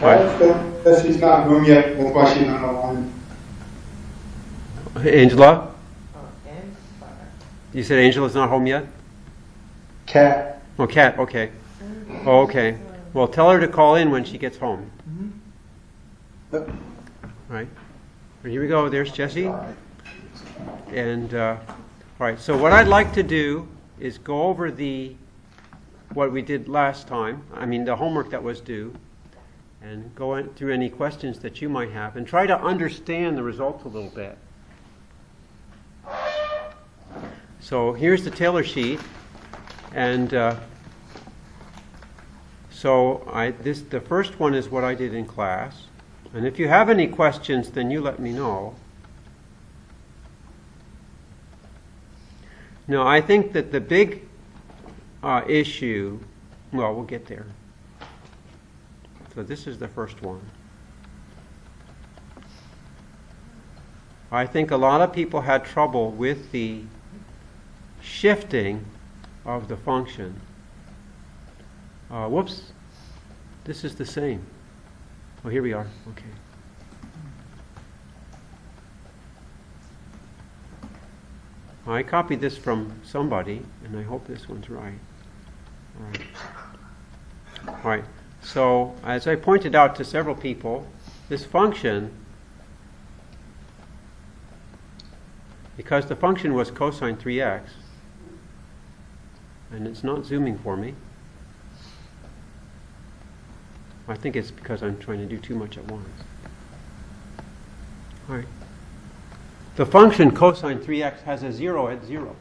She's not home yet. That's why she's not online. Angela? You said Angela's not home yet? Cat. Oh, Kat, okay. Oh, okay. Well, tell her to call in when she gets home. Yep. Right. Here we go. There's Jesse. And, all right. So what I'd like to do is go over what we did last time. I mean, the homework that was due. And go through any questions that you might have. And try to understand the results a little bit. So here's the Taylor sheet. And the first one is what I did in class. And if you have any questions, then you let me know. Now, I think that the big issue, well, we'll get there. So this is the first one. I think a lot of people had trouble with the shifting of the function. Whoops. This is the same. Oh, here we are. Okay. I copied this from somebody, and I hope this one's right. All right. All right. So, as I pointed out to several people, this function, because the function was cosine 3x, and it's not zooming for me. I think it's because I'm trying to do too much at once. All right. The function cosine 3x has a 0 at 0.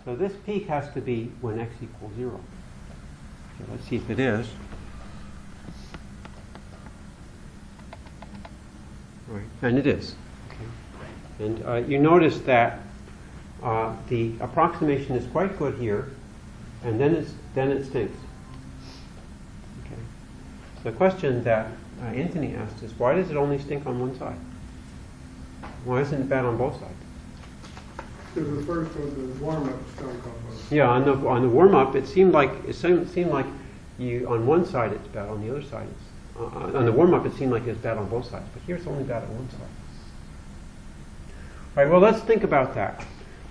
So this peak has to be when x equals 0. Okay, let's see if it is. All right, and it is. Okay. And you notice that the approximation is quite good here, and then it stinks. Okay. So the question that Anthony asked is, why does it only stink on one side? Why isn't it bad on both sides? Because the first one, the warm-up stunk on both. Yeah, on the warm-up, it seemed like you on one side it's bad, on the other side it's on the warm-up it seemed like it's bad on both sides, but here it's only bad on one side. All right, well, let's think about that.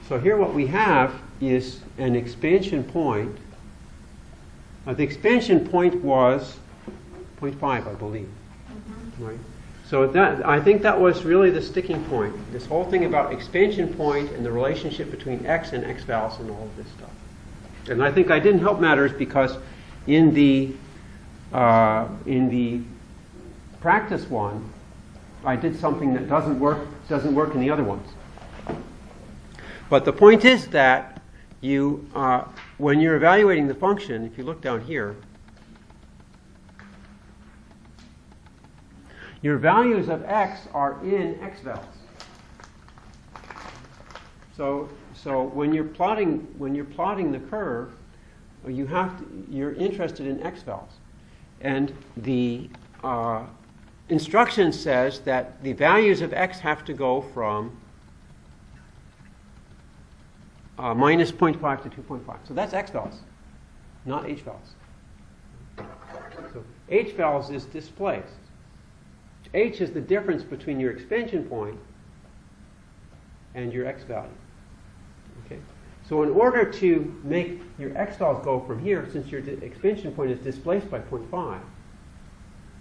So here what we have is an expansion point. The expansion point was 0.5, I believe. Mm-hmm. Right. So I think that was really the sticking point. This whole thing about expansion point and the relationship between x and x vals and all of this stuff. And I think I didn't help matters because in the practice one, I did something that doesn't work in the other ones. But the point is that you, when you're evaluating the function, if you look down here, your values of x are in x vals. So when you're plotting the curve, you're interested in x vals, and the instruction says that the values of x have to go from minus 0.5 to 2.5. So that's x vals, not h vals. So h vals is displaced. H is the difference between your expansion point and your x value. Okay? So in order to make your x vals go from here, since your expansion point is displaced by 0.5,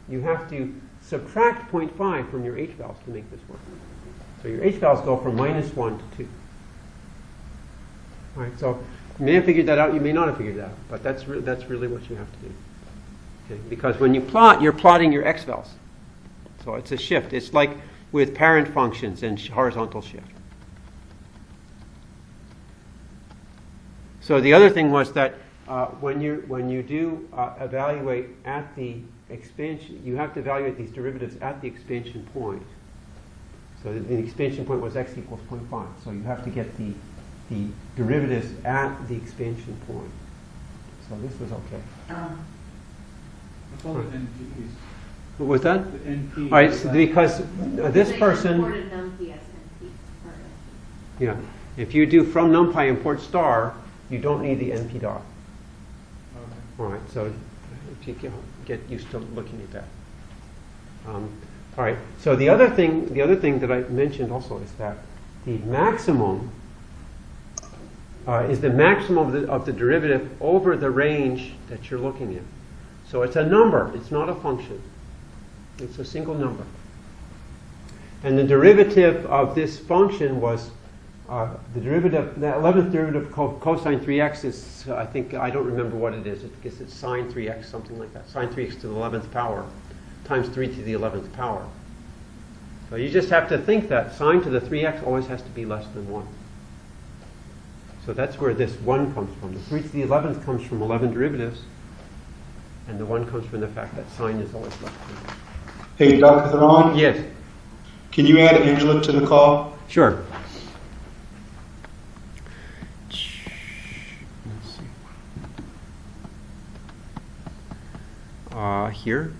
you have to subtract 0.5 from your h vals to make this work. So your h vals go from -1 to 2. All right, so you may have figured that out, you may not have figured that out, but that's really what you have to do. Okay? Because when you plot, you're plotting your x vals. So it's a shift. It's like with parent functions and horizontal shift. So the other thing was that when you do evaluate at the expansion, you have to evaluate these derivatives at the expansion point. So the expansion point was x equals 0.5. So you have to get the derivatives at the expansion point. So this was okay. What's all the NPs? What was that? The NP. All right, so because this person, yeah, if you do from NumPy import star, you don't need the NP dot. Okay. All right, so if you get used to looking at that. All right. So the other thing that I mentioned also is that the maximum is the maximum of the derivative over the range that you're looking at. So it's a number. It's not a function. It's a single number. And the derivative of this function was the 11th derivative of cosine 3x is, I don't remember what it is. I guess it's sine 3x, something like that. Sine 3x to the 11th power times 3 to the 11th power. So you just have to think that sine to the 3x always has to be less than 1. So that's where this 1 comes from. The 3 to the 11th comes from 11 derivatives, and the 1 comes from the fact that sine is always less than 1. Hey, Dr. Theron? Yes. Can you add Angela to the call? Sure. Here.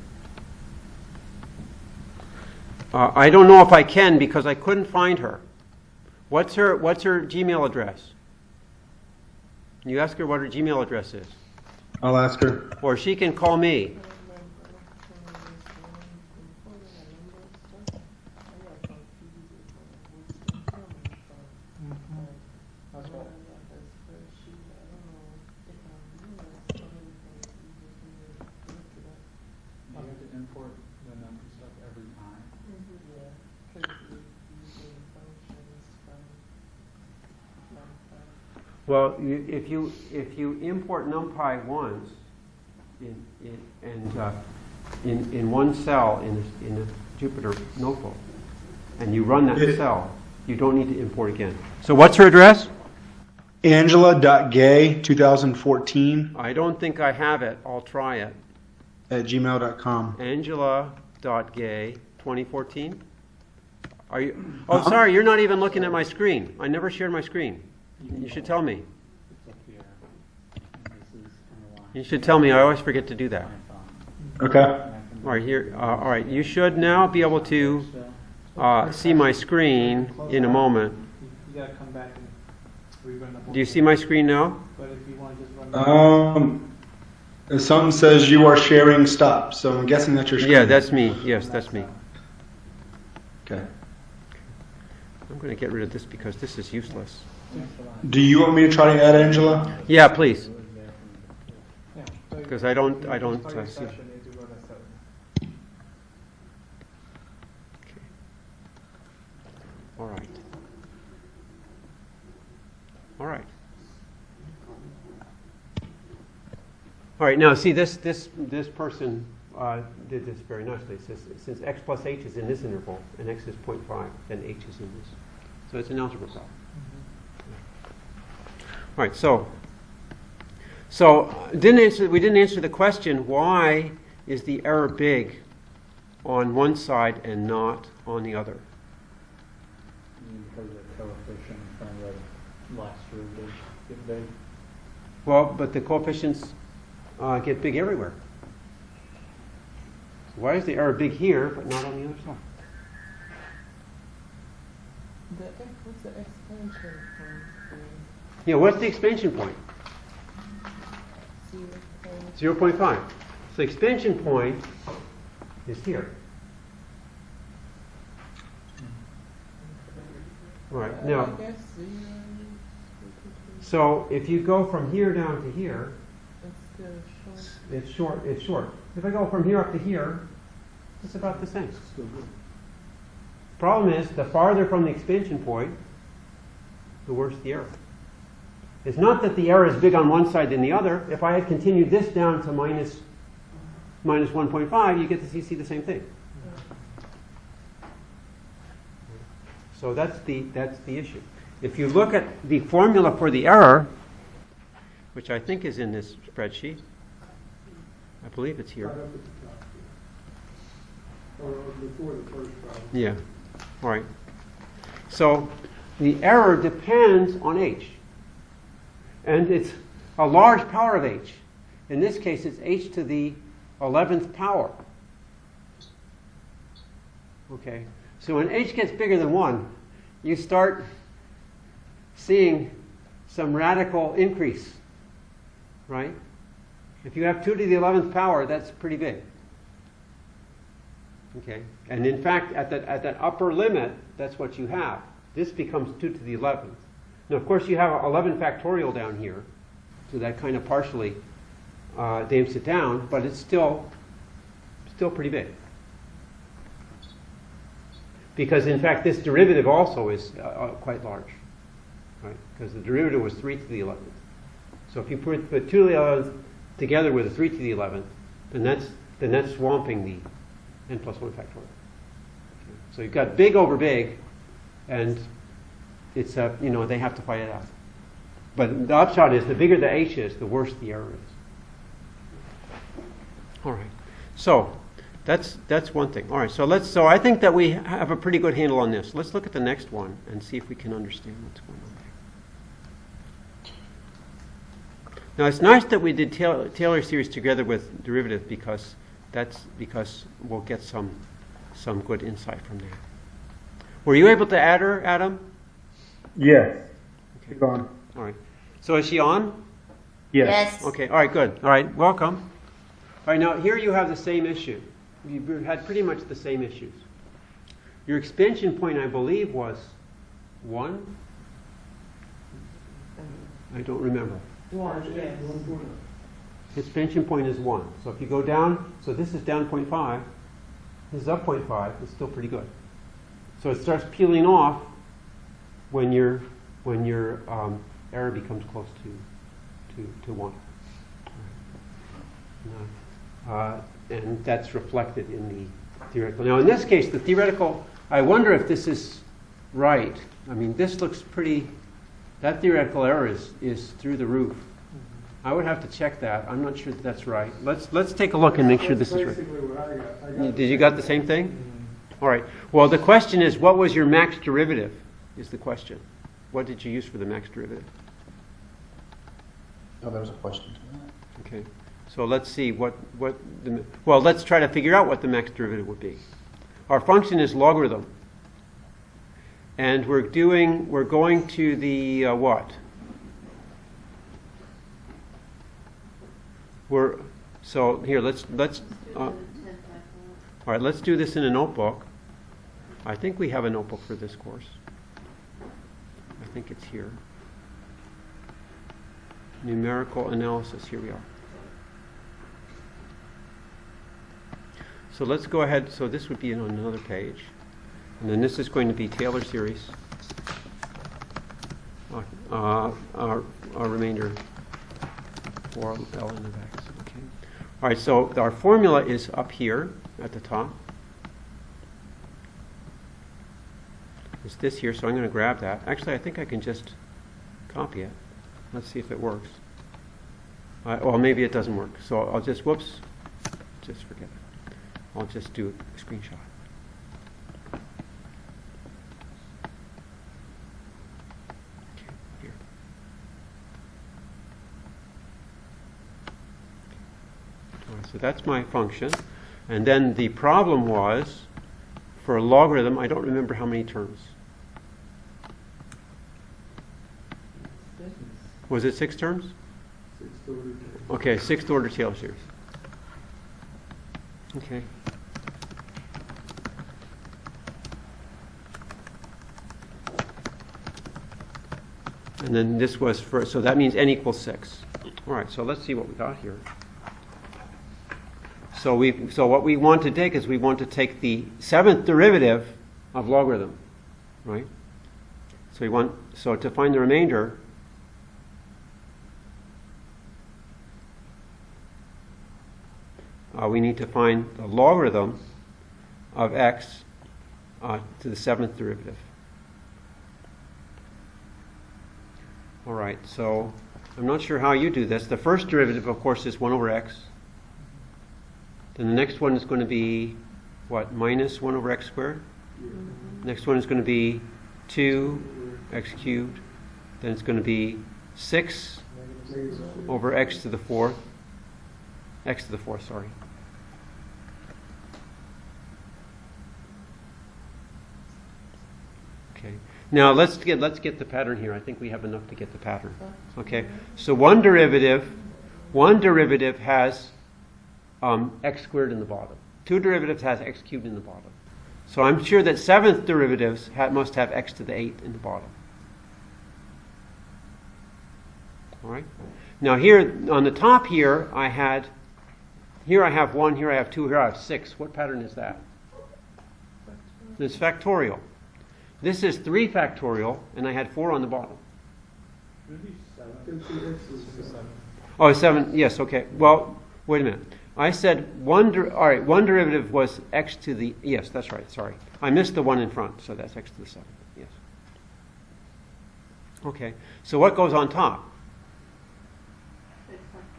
I don't know if I can because I couldn't find her. What's her Gmail address? You ask her what her Gmail address is. I'll ask her. Or she can call me. Well, if you import NumPy ones in one cell in a Jupyter notebook, and you run that cell, you don't need to import again. So what's her address? Angela.gay 2014 I don't think I have it. I'll try it. at gmail.com. Angela.gay 2014. Are you? Oh, sorry, you're not even looking at my screen. I never shared my screen. You should tell me. You should tell me. I always forget to do that. Okay. All right, here. All right, you should now be able to see my screen in a moment. You gotta come back and rerun the whole Do you see my screen now? But if you want to just run Something says you are sharing stop, so I'm guessing that's your screen. Yeah, that's me. Yes, that's me. Okay. I'm going to get rid of this because this is useless. Do you want me to try to add Angela? Yeah, please. Yeah, Because I don't start your see. session, you do run a session. All right. All right. All right. Now, see, this person did this very nicely. It says, since x plus h is in this interval and x is 0.5, then h is in this. So it's an algebra problem. All right. So we didn't answer the question: why is the error big on one side and not on the other? Because the coefficient from the last derivative get big. Well, but the coefficients get big everywhere. So why is the error big here but not on the other side? What's the expansion point? Yeah, what's the expansion point? 0.5. So the expansion point is here. All right, now, so if you go from here down to here, it's short. If I go from here up to here, it's about the same. Problem is, the farther from the expansion point, the worse the error. It's not that the error is big on one side than the other. If I had continued this down to minus 1.5, you get to see the same thing. So that's the issue. If you look at the formula for the error, which I think is in this spreadsheet, I believe it's here. Right up at the top. Or before the first problem. Yeah. All right. So the error depends on h. And it's a large power of h. In this case, it's h to the 11th power. Okay. So when h gets bigger than 1, you start seeing some radical increase, right? If you have 2 to the 11th power, that's pretty big. Okay, and in fact, at that upper limit, that's what you have. This becomes 2 to the 11th. Now, of course, you have 11 factorial down here, so that kind of partially damps it down, but it's still pretty big. Because, in fact, this derivative also is quite large, right? Because the derivative was 3 to the 11th. So if you put 2 to the 11th together with a 3 to the 11th, then that's swamping the n plus 1 factorial. Okay. So you've got big over big, and it's they have to fight it out. But the upshot is, the bigger the h is, the worse the error is. All right. So that's one thing. All right. So I think that we have a pretty good handle on this. Let's look at the next one and see if we can understand what's going on there. Now, it's nice that we did Taylor series together with derivative, because we'll get some good insight from that. Were you able to add her, Adam? Yes. Okay. Keep on. All right. So is she on? Yes. Okay. All right. Good. All right. Welcome. All right. Now here you have the same issue. You've had pretty much the same issues. Your expansion point, I believe, was 1. I don't remember. One, yes. Expansion point is 1. So if you go down, so this is down 0.5, this is up 0.5, it's still pretty good. So it starts peeling off when your error becomes close to 1. And that's reflected in the theoretical. Now in this case, the theoretical, I wonder if this is right. I mean, this looks pretty, that theoretical error is through the roof. I would have to check that. I'm not sure that that's right. Let's take a look and make sure this is right. Basically what I got. Did you got the same thing? All right. Well, the question is, what was your max derivative? Is the question. What did you use for the max derivative? Oh, there was a question to that. Okay. So let's see well, let's try to figure out what the max derivative would be. Our function is logarithm. And we're going to the what? So here, let's all right, let's do this in a notebook. I think we have a notebook for this course. I think it's here. Numerical analysis, here we are. So let's go ahead, so this would be on another page. And then this is going to be Taylor series. Our remainder for L n of x. Okay. All right, so our formula is up here at the top. It's this here, so I'm going to grab that. Actually, I think I can just copy it. Let's see if it works. Well, maybe it doesn't work. So I'll just, just forget it. I'll just do a screenshot. Okay, here. All right, so that's my function. And then the problem was, for a logarithm, I don't remember how many terms. Was it 6 terms? Okay, 6th order Taylor series. Okay. And then this was for, so that means n equals 6. All right, so let's see what we got here. So what we want to take is we want to take the 7th derivative of logarithm, right? So to find the remainder, we need to find the logarithm of x to the 7th derivative. All right, so I'm not sure how you do this. The first derivative, of course, is 1 over x. Then the next one is going to be, what, minus 1 over x squared? Next one is going to be 2x cubed. Then it's going to be 6 over x to the 4th. X to the 4th, sorry. Okay. Now let's get the pattern here. I think we have enough to get the pattern. Okay. So one derivative has x squared in the bottom. Two derivatives has x cubed in the bottom. So I'm sure that seventh derivatives must have x to the 8 in the bottom. All right. Now here on the top here I have 1, here I have 2, here I have 6. What pattern is that? It's factorial. This is 3 factorial, and I had 4 on the bottom. Maybe 7. I can see X is 7. Oh, 7. Yes. Okay. Well, wait a minute. I said one derivative was x to the, yes, that's right, sorry. I missed the 1 in front, so that's x to the 7, yes. Okay, so what goes on top?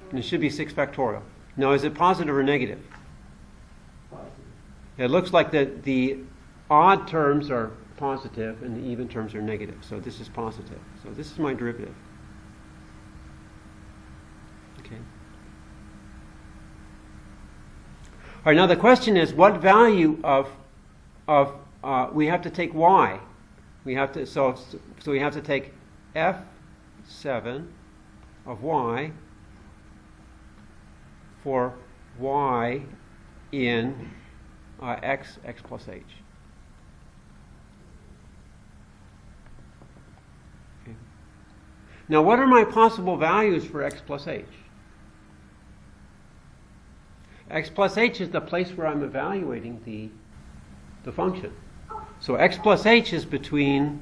And it should be 6 factorial. Now, is it positive or negative? Positive. It looks like the odd terms are positive and the even terms are negative, so this is positive. So this is my derivative. Okay. All right, now the question is, what value of we have to take y. We have to so we have to take f7 of y for y in x plus h. Okay. Now, what are my possible values for x plus h? X plus h is the place where I'm evaluating the function. So x plus h is between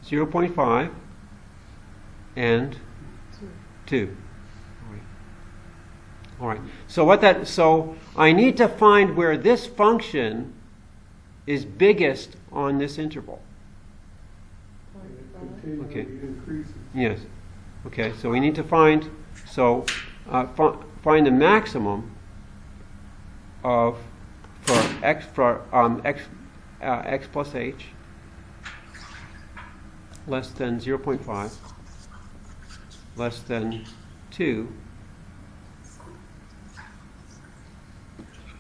0.5 and 2. All right. So I need to find where this function is biggest on this interval. Continually Okay. increases. Yes. Okay. So we need to find find the maximum of x plus h less than 0.5 less than 2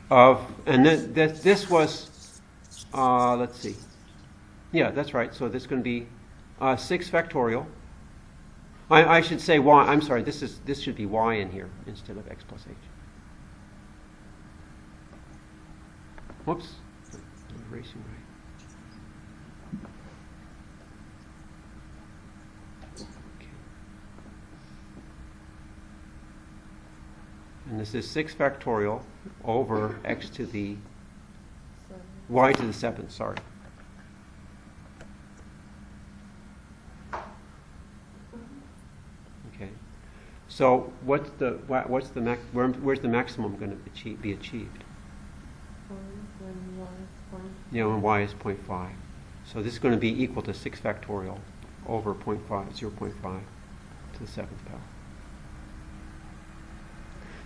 and then this was let's see, yeah, that's right. So this is going to be 6 factorial. I should say y. I'm sorry. This should be y in here instead of x plus h. Whoops. I'm erasing right. Okay. And this is 6 factorial over x to the y to the 7th. Sorry. Okay, so where's the maximum going to be achieved? Yeah, when y is 0.5. So this is going to be equal to 6 factorial over 0.5 to the 7th power.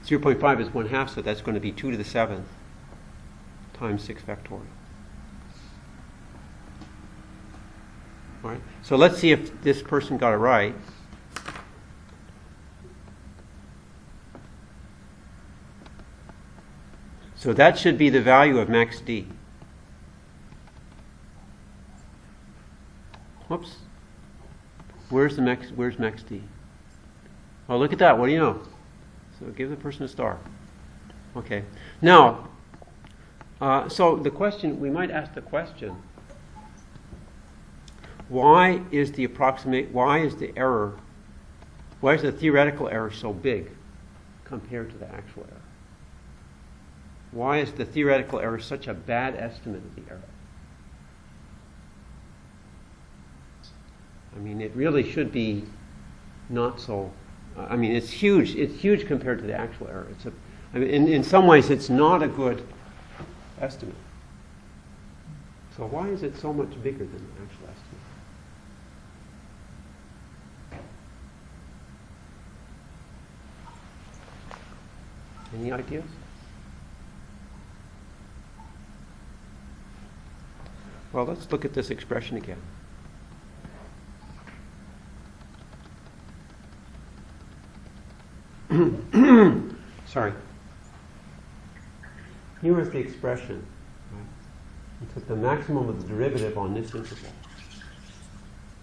0.5 is 1/2, so that's going to be 2 to the 7th times 6 factorial. All right. So let's see if this person got it right. So that should be the value of max d. Whoops. Where's max d? Oh, look at that. What do you know? So give the person a star. Okay. Now, so the question, we might ask the question, why is the theoretical error so big compared to the actual error? Why is the theoretical error such a bad estimate of the error? I mean, it really should be not so. I mean, it's huge. It's huge compared to the actual error. In some ways, it's not a good estimate. So why is it so much bigger than the actual estimate? Any ideas? Well, let's look at this expression again. Sorry. Here is the expression. Right? We took the maximum of the derivative on this interval.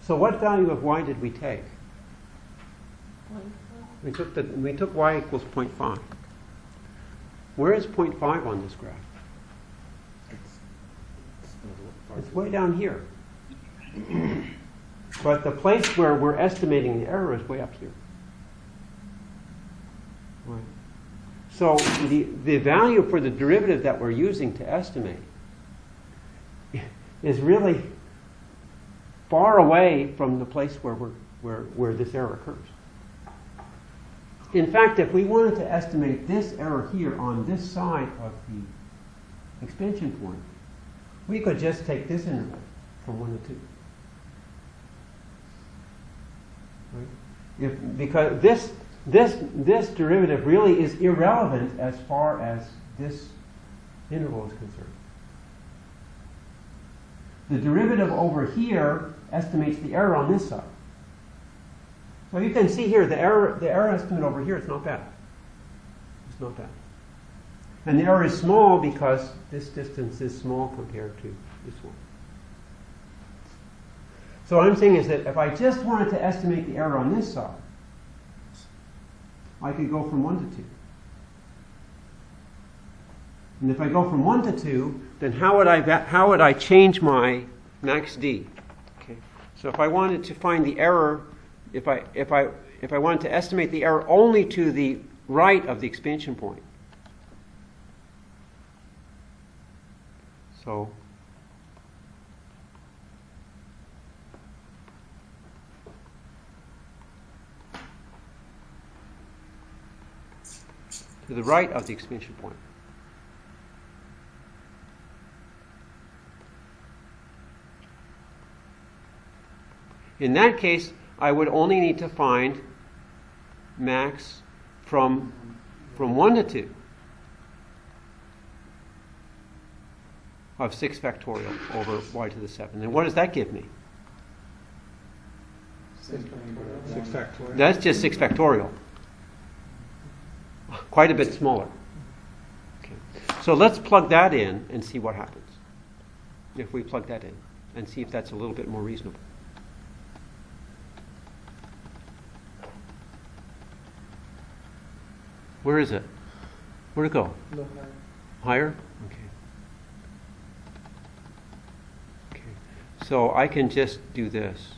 So what value of y did we take? We took y equals 0.5. Where is 0.5 on this graph? It's way down here. But the place where we're estimating the error is way up here. Right. So the value for the derivative that we're using to estimate is really far away from the place where this error occurs. In fact, if we wanted to estimate this error here on this side of the expansion point, we could just take this interval from 1 to 2. Right? Because this derivative really is irrelevant as far as this interval is concerned. The derivative over here estimates the error on this side. So you can see here the error estimate over here is not bad. It's not bad. And the error is small because this distance is small compared to this one. So what I'm saying is that if I just wanted to estimate the error on this side, I could go from 1 to 2. And if I go from 1 to 2, then how would I change my max d? Okay. So if I wanted to find the error, if I wanted to estimate the error only to the right of the expansion point. So to the right of the expansion point. In that case, I would only need to find max from 1 to 2 of 6 factorial over y to the 7. And what does that give me? 6 factorial. That's just 6 factorial. Quite a bit smaller. Okay. So let's plug that in and see what happens. If we plug that in and see if that's a little bit more reasonable. Where is it? Where'd it go? Look, Higher? Okay. Okay. So I can just do this.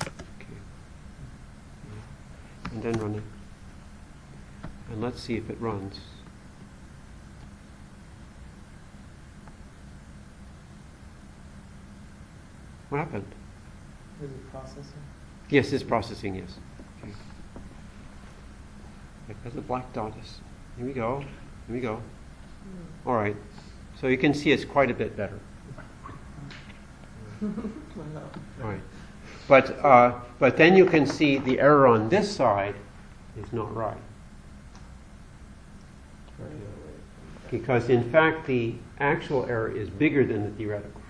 Okay. And then run it. And let's see if it runs. What happened? is it processing? Yes, it's processing, yes. Okay. Because the black dot is. Here we go. Here we go. All right. So you can see it's quite a bit better. No. All right. But then you can see the error on this side is not right. Because in fact the actual error is bigger than the theoretical.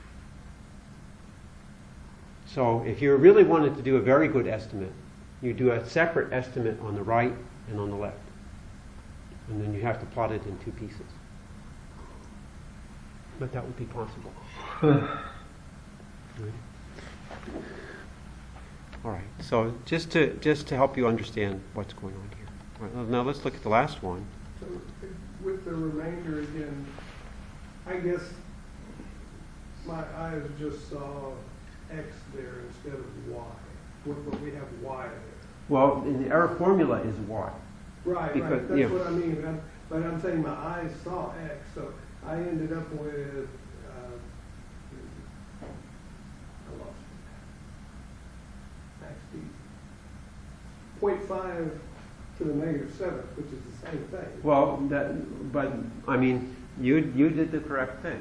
So if you really wanted to do a very good estimate, you do a separate estimate on the right and on the left. And then you have to plot it in 2 pieces. But that would be possible. All right. So just to help you understand what's going on here. All right, now let's look at the last one. So with the remainder again, I guess my eyes just saw X there instead of Y. But we have Y there. Well, the error formula is y. Right, Because- right. That's yeah. what I mean. But I'm saying my eyes saw X, so I ended up with. I lost it. Max D. 0.5 to the -7th, which is the same thing. Well, but I mean, you did the correct thing.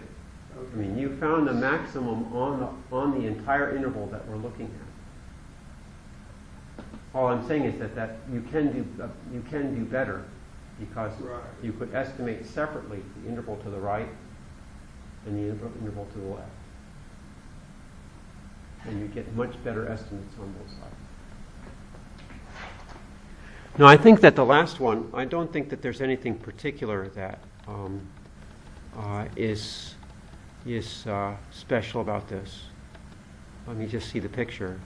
I mean, you found the maximum on the entire interval that we're looking at. All I'm saying is that you can do better because Right. you could estimate separately the interval to the right and the interval to the left, and you get much better estimates on both sides. No, I think that the last one, I don't think that there's anything particular that is special about this. Let me just see the picture.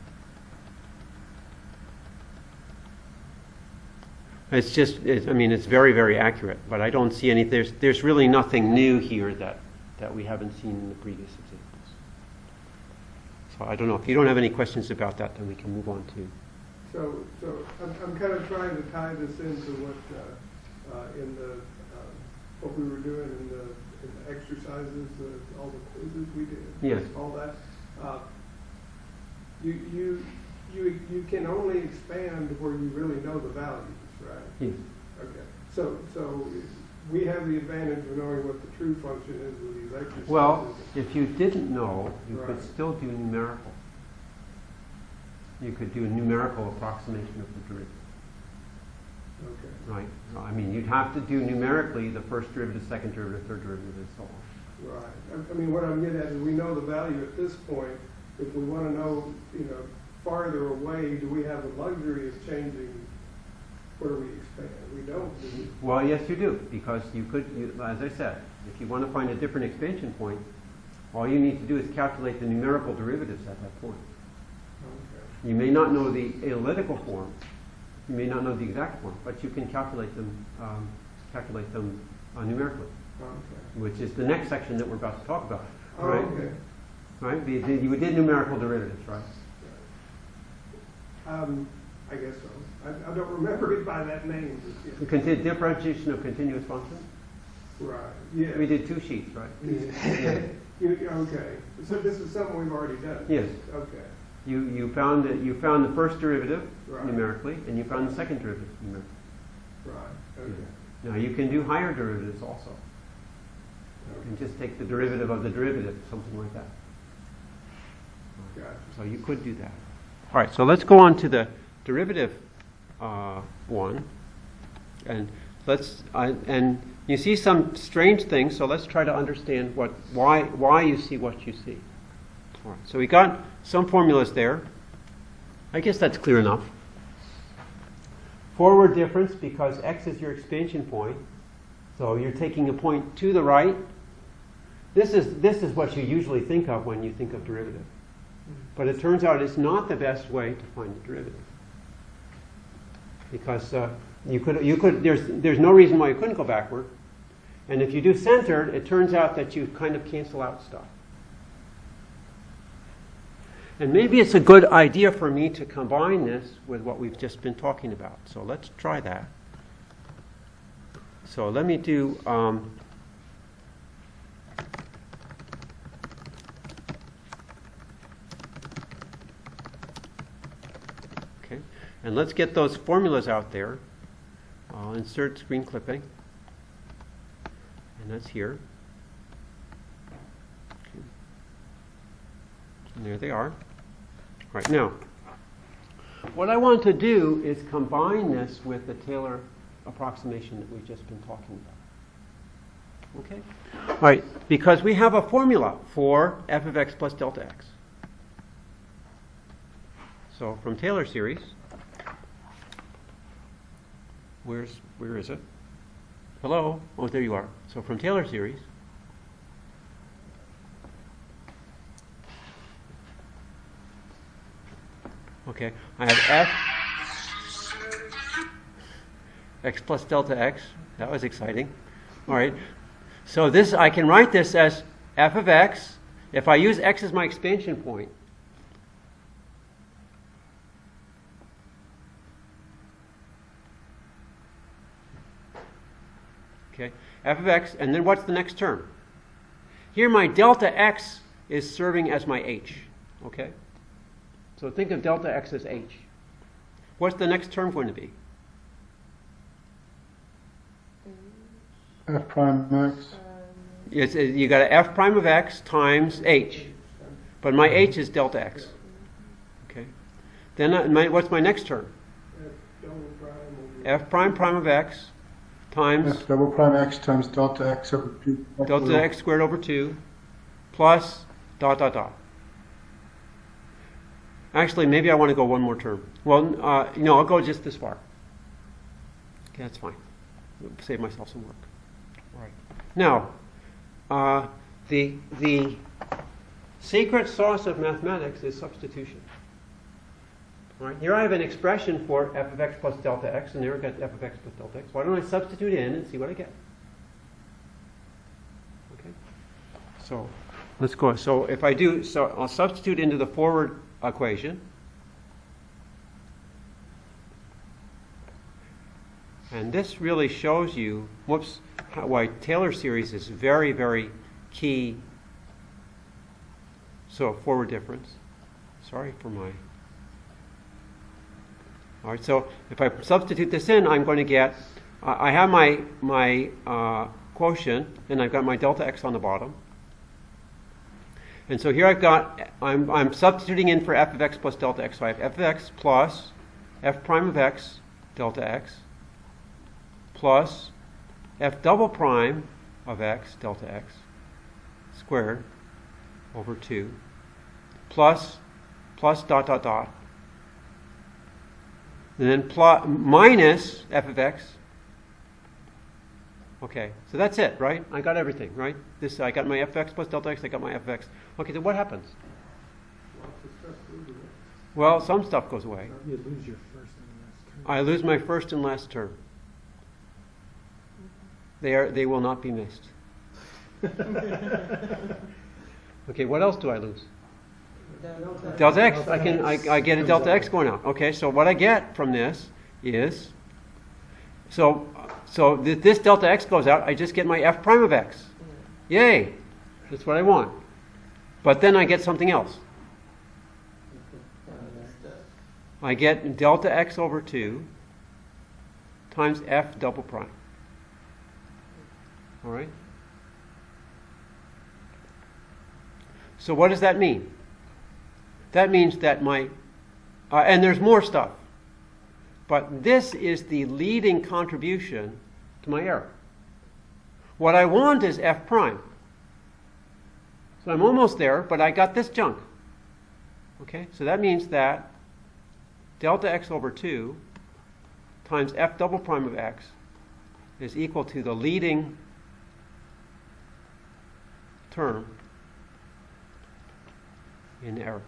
It's just, I mean, it's very, very accurate, but I don't see any, there's really nothing new here that we haven't seen in the previous examples. So I don't know. If you don't have any questions about that, then we can move on to. So I'm kind of trying to tie this into what, in the, what we were doing in the exercises, all the quizzes we did. Yes. All that. You can only expand where you really know the values, right? Yes. Okay. So we have the advantage of knowing what the true function is with these exercises. Well, if you didn't know, you could Right. still do numerical. You could do a numerical approximation of the derivative. Okay. Right. I mean, you'd have to do numerically the first derivative, second derivative, third derivative, and so on. Right. I mean, what I'm getting at is we know the value at this point. If we want to know, farther away, do we have the luxury of changing where we expand? We don't, do we? Well, yes, you do, because you could, as I said, if you want to find a different expansion point, all you need to do is calculate the numerical derivatives at that point. Okay. You may not know the analytical form, you may not know the exact form, but you can calculate them numerically, Okay. which is the next section that we're about to talk about. Oh, Right? okay. Right? You did numerical derivatives, right? I guess so. I don't remember it by that name. The differentiation of continuous functions. Right. Yeah. We did 2 sheets, right? Yeah. Okay. So this is something we've already done. Yes. Okay. You found the first derivative Right. numerically, and you found the second derivative numerically. Right. Okay. Now you can do higher derivatives also. You Okay. can just take the derivative of the derivative, something like that. Gotcha. So you could do that. All right, so let's go on to the derivative one, and and you see some strange things. So let's try to understand why you see what you see. All right, so we got some formulas there. I guess that's clear enough. Forward difference because x is your expansion point, so you're taking a point to the right. This is what you usually think of when you think of derivative. But it turns out it's not the best way to find the derivative, because there's no reason why you couldn't go backward, and if you do centered, it turns out that you kind of cancel out stuff. And maybe it's a good idea for me to combine this with what we've just been talking about. So let's try that. So let me do. Okay, and let's get those formulas out there. I'll insert screen clipping, and that's here. Okay. And there they are. Right now, what I want to do is combine this with the Taylor approximation that we've just been talking about. Okay? All right, because we have a formula for f of x plus delta x. So from Taylor series, where is it? Hello? Oh, there you are. So from Taylor series, okay, I have x plus delta x. That was exciting. All right. So this, I can write this as f of x. If I use x as my expansion point, okay, f of x, and then what's the next term? Here my delta x is serving as my h, okay? So think of delta x as h. What's the next term going to be? F prime x. You got a f prime of x times h, but my h is delta x. Okay. Then what's my next term? F prime prime of x times F double prime x times delta x over 2. delta x squared over 2 plus dot dot dot. Actually, maybe I want to go one more term. Well, I'll go just this far. Okay, that's fine. I'll save myself some work. All right. Now, the secret sauce of mathematics is substitution. All right, here I have an expression for f of x plus delta x, and there I've got f of x plus delta x. Why don't I substitute in and see what I get? Okay. So let's go. So if I do, so I'll substitute into the forward equation. And this really shows you, why Taylor series is very, very key. So forward difference. Sorry for my... All right, so if I substitute this in, I'm going to get, I have my quotient, and I've got my delta x on the bottom. And so here I'm substituting in for f of x plus delta x. So I have f of x plus f prime of x delta x plus f double prime of x delta x squared over 2 plus dot dot dot, and then minus f of x. Okay, so that's it, right? I got everything, right? I got my f of x plus delta x, I got my f of x. Okay, so what happens? Well, some stuff goes away. You lose your first and last term. I lose my first and last term. They will not be missed. Okay, what else do I lose? Delta x. I get a delta x going out. Okay, so what I get from this is, so this delta x goes out, I just get my f prime of x. Yay! That's what I want. But then I get something else. I get delta x over 2 times f double prime. All right? So what does that mean? That means that and there's more stuff, but this is the leading contribution to my error. What I want is f prime. So I'm almost there, but I got this junk. Okay, so that means that delta x over 2 times f double prime of x is equal to the leading term in the error.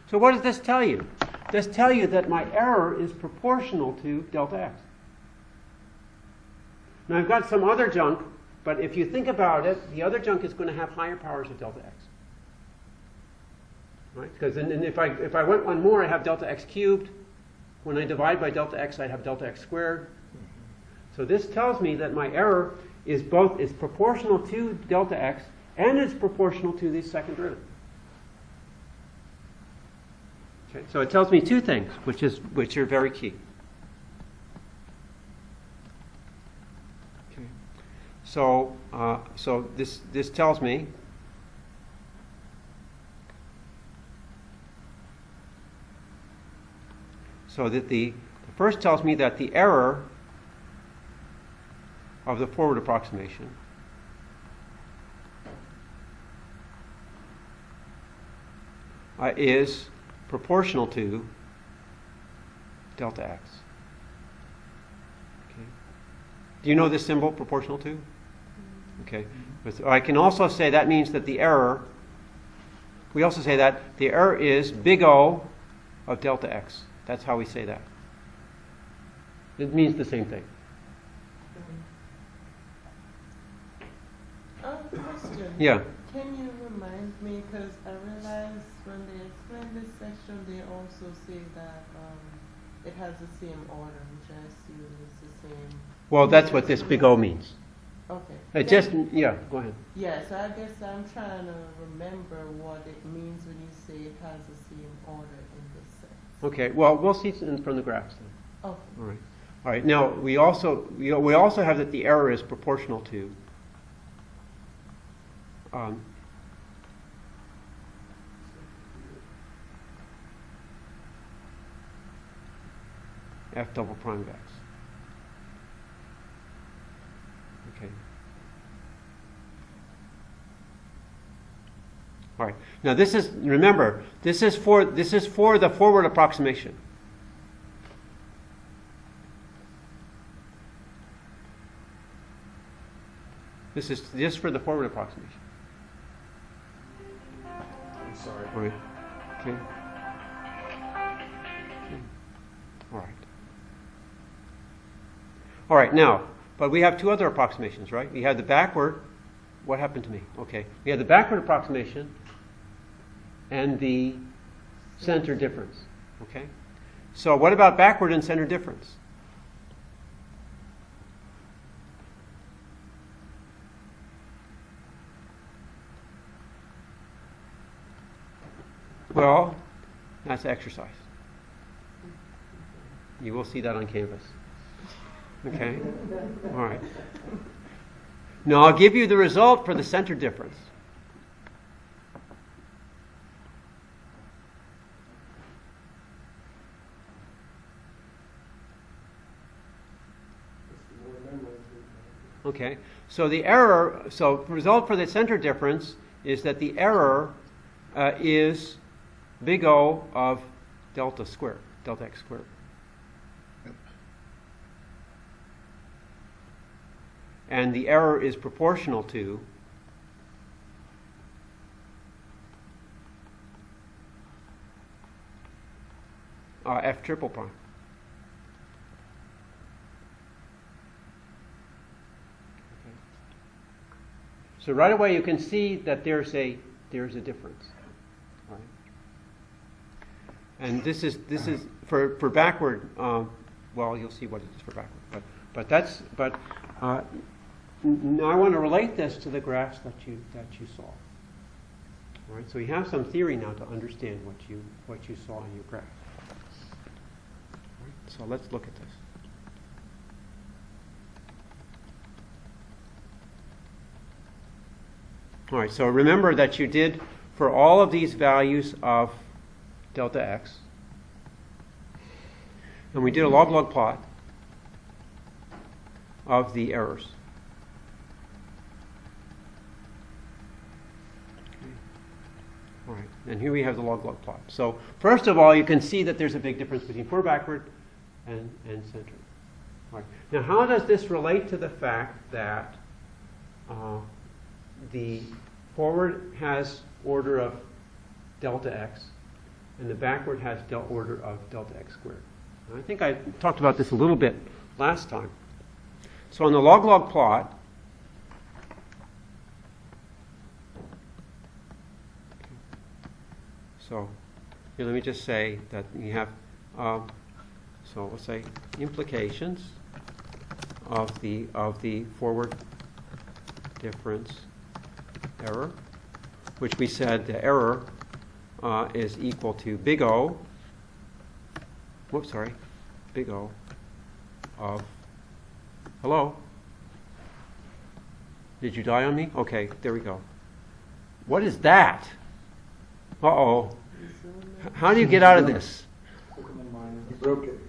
So what does this tell you? This tells you that my error is proportional to delta x. Now I've got some other junk, but if you think about it, the other junk is going to have higher powers of delta x. Right? Because if I went one more, I have delta x cubed. When I divide by delta x, I have delta x squared. So this tells me that my error is proportional to delta x and it's proportional to the second derivative. Okay, so it tells me two things, which are very key. Okay, so this tells me that the first tells me that the error of the forward approximation is proportional to delta x. Okay. Do you know this symbol, proportional to? Okay. But I can also say that means that the error, we also say that the error is big O of delta x. That's how we say that. It means the same thing. Question. Yeah. Can you remind me, because I realized when they explain this section, they also say that it has the same order, which I assume is the same. Well, that's what this big O means. Okay. It go ahead. Yeah, so I guess I'm trying to remember what it means when you say it has the same order in this sense. Okay, well, we'll see it from the graphs then. Okay. All right. All right. Now, we also have that the error is proportional to f double prime of x. Okay. All right. Now remember, this is for the forward approximation. This is just for the forward approximation. I'm sorry. All right. Okay. All right. All right, now, but we have two other approximations, right? We have the backward. What happened to me? Okay. We have the backward approximation and the center difference. Okay? So what about backward and center difference? Well, that's exercise. You will see that on Canvas. Okay? All right. Now I'll give you the result for the center difference. Okay, so the error, so the result for the center difference is that the error is big O of delta squared, delta x squared. And the error is proportional to f triple prime. So right away you can see that there's a difference, right? And this is for backward. Well, you'll see what it is for backward, but now I want to relate this to the graphs that you saw. All right, so we have some theory now to understand what you saw in your graph. All right, so let's look at this. All right, so remember that you did for all of these values of delta x, and we did a log-log plot of the errors. Okay. All right, and here we have the log-log plot. So first of all, you can see that there's a big difference between forward, backward, and center. All right. Now, how does this relate to the fact that the forward has order of delta x, and the backward has order of delta x squared? And I think I talked about this a little bit last time. So on the log-log plot, so here let me just say that you have, so we'll say implications of the forward difference error, which we said the error is equal to big O, big O of, hello? Did you die on me? Okay, there we go. What is that? Uh-oh. How do you get out of this? You broke it.